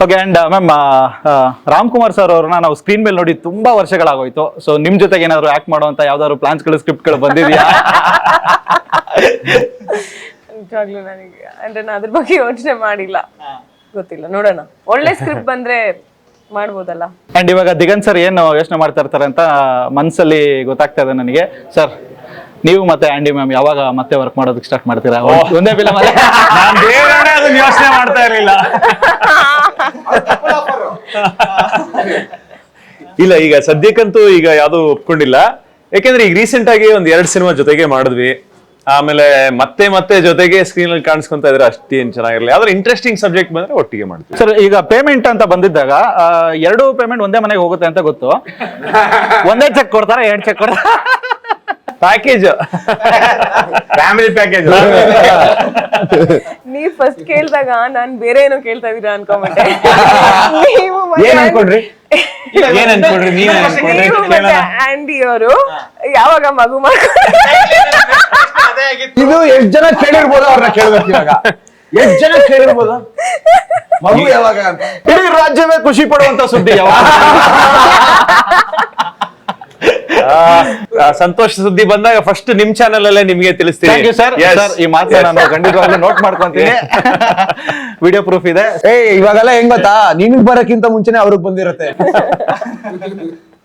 Okay. And ma'am, Ramkumar sir ಅವ್ರನ್ನ ನಾವು screen ಮೇಲೆ ನೋಡಿ ತುಂಬಾ ವರ್ಷಗಳಾಗೋಯ್ತು. ಸೊ ನಿಮ್ ಜೊತೆಗೆ ಏನಾದ್ರು ಆಕ್ಟ್ ಮಾಡುವಂತ ಯಾವ್ದಾದ್ರು ಪ್ಲಾನ್ಸ್ಗಳು, ಸ್ಕ್ರಿಪ್ಟ್ಗಳು ಬಂದಿದೆಯಾ? ನಿಜವಾಗ್ಲೂ ನನಗೆ ಅಂದ್ರೆ ನಾನು ಅದ್ರ ಬಗ್ಗೆ ಯೋಚನೆ ಮಾಡಿಲ್ಲ, ಗೊತ್ತಿಲ್ಲ, ನೋಡೋಣ. ಒಳ್ಳೆ ಸ್ಕ್ರಿಪ್ಟ್ ಬಂದ್ರೆ ಮಾಡ್ಬೋದಲ್ಲ. ಅಂಡ್ ಇವಾಗ ದಿಗಂತ್ ಸರ್ ಏನು ಯೋಚನೆ ಮಾಡ್ತಾ ಇರ್ತಾರೆ ಅಂತ ಮನ್ಸಲ್ಲಿ ಗೊತ್ತಾಗ್ತಾ ಇದೆ ನನಗೆ. ಸರ್, ನೀವು ಮತ್ತೆ ಆಂಡಿ ಮ್ಯಾಮ್ ಯಾವಾಗ ಮತ್ತೆ ವರ್ಕ್ ಮಾಡೋದಕ್ಕೆ ಸ್ಟಾರ್ಟ್ ಮಾಡ್ತೀರಾ? ಒಂದೇ ಫಿಲಮ್ ಅಲ್ಲಿ ಅದನ್ನ ಯೋಚನೆ ಮಾಡ್ತಾ ಇರಲಿಲ್ಲ. ಇಲ್ಲ, ಈಗ ಸದ್ಯಕ್ಕಂತೂ ಈಗ ಯಾವ್ದು ಒಪ್ಕೊಂಡಿಲ್ಲ. ಯಾಕೆಂದ್ರೆ ಈಗ ರೀಸೆಂಟ್ ಆಗಿ ಒಂದ್ 2 ಸಿನಿಮಾ ಜೊತೆಗೆ ಮಾಡಿದ್ವಿ. ಆಮೇಲೆ ಮತ್ತೆ ಜೊತೆಗೆ ಸ್ಕ್ರೀನ್ ಅಲ್ಲಿ ಕಾಣಿಸ್ಕೊಂತ ಇದ್ರೆ ಅಷ್ಟೇನ್ ಚೆನ್ನಾಗಿರಲಿ. ಯಾವ್ದಾದ್ರು ಇಂಟ್ರೆಸ್ಟಿಂಗ್ ಸಬ್ಜೆಕ್ಟ್ ಬಂದ್ರೆ ಒಟ್ಟಿಗೆ ಮಾಡ್ತೀವಿ. ಸರ್, ಈಗ ಪೇಮೆಂಟ್ ಅಂತ ಬಂದಿದ್ದಾಗ 2 ಪೇಮೆಂಟ್ ಒಂದೇ ಮನೆಗೆ ಹೋಗುತ್ತೆ ಅಂತ ಗೊತ್ತು. ಒಂದೇ ಚೆಕ್ ಕೊಡ್ತಾರ, 2 ಚೆಕ್ ಕೊಡ್ತಾರ? Package, family package. ನೀವ್ ಫಸ್ಟ್ ಕೇಳ್ದಾಗ ನಾನ್ ಬೇರೆ ಏನೋ ಕೇಳ್ತಾ ಇದೀರಾ ಅನ್ಕೊಂಬಿಟ್ಟೆ. ಏನ್ ಅನ್ಕೊಂಡ್ರಿ? ಏನ್ ಅನ್ಕೊಂಡ್ರಿ? ನೀವ್ ನೀವು ಮತ್ತೆ ಆಂಡಿ ಅವರು ಯಾವಾಗ ಮಗು ಮಾಡ್ಕೊಂಡು ಇದು ಎಷ್ಟ್ ಜನ ಕೇಳಿರ್ಬೋದು, ಅವ್ರನ್ನ ಕೇಳ್ಬೇಕು ಇವಾಗ. ಎಷ್ಟ್ ಜನ ಕೇಳಿರ್ಬೋದು ಮಗು ಯಾವಾಗ ಅಂತ. ಇಡೀ ರಾಜ್ಯವೇ ಖುಷಿ ಪಡುವಂತ ಸುದ್ದಿ ಯಾವಾಗ? ಸಂತೋಷ ಸುದ್ದಿ ಬಂದಾಗ ಫಸ್ಟ್ ನಿಮ್ ಚಾನೆಲ್ ಅಲ್ಲೇ ನಿಮ್ಗೆ ತಿಳಿಸ್ತೀನಿ. ಸರ್, ಈ ಮಾತನ್ನ ನಾನು ಖಂಡಿತವಾಗ್ಲೂ ನೋಟ್ ಮಾಡ್ಕೊಂತೀನಿ. ವಿಡಿಯೋ ಪ್ರೂಫ್ ಇದೆ. ಇವಾಗೆಲ್ಲ ಹೆಂಗ್ ಗೊತ್ತಾ, ನಿನ್ಗ್ ಬರಕ್ಕಿಂತ ಮುಂಚೆನೆ ಅವ್ರಿಗೆ ಬಂದಿರತ್ತೆ.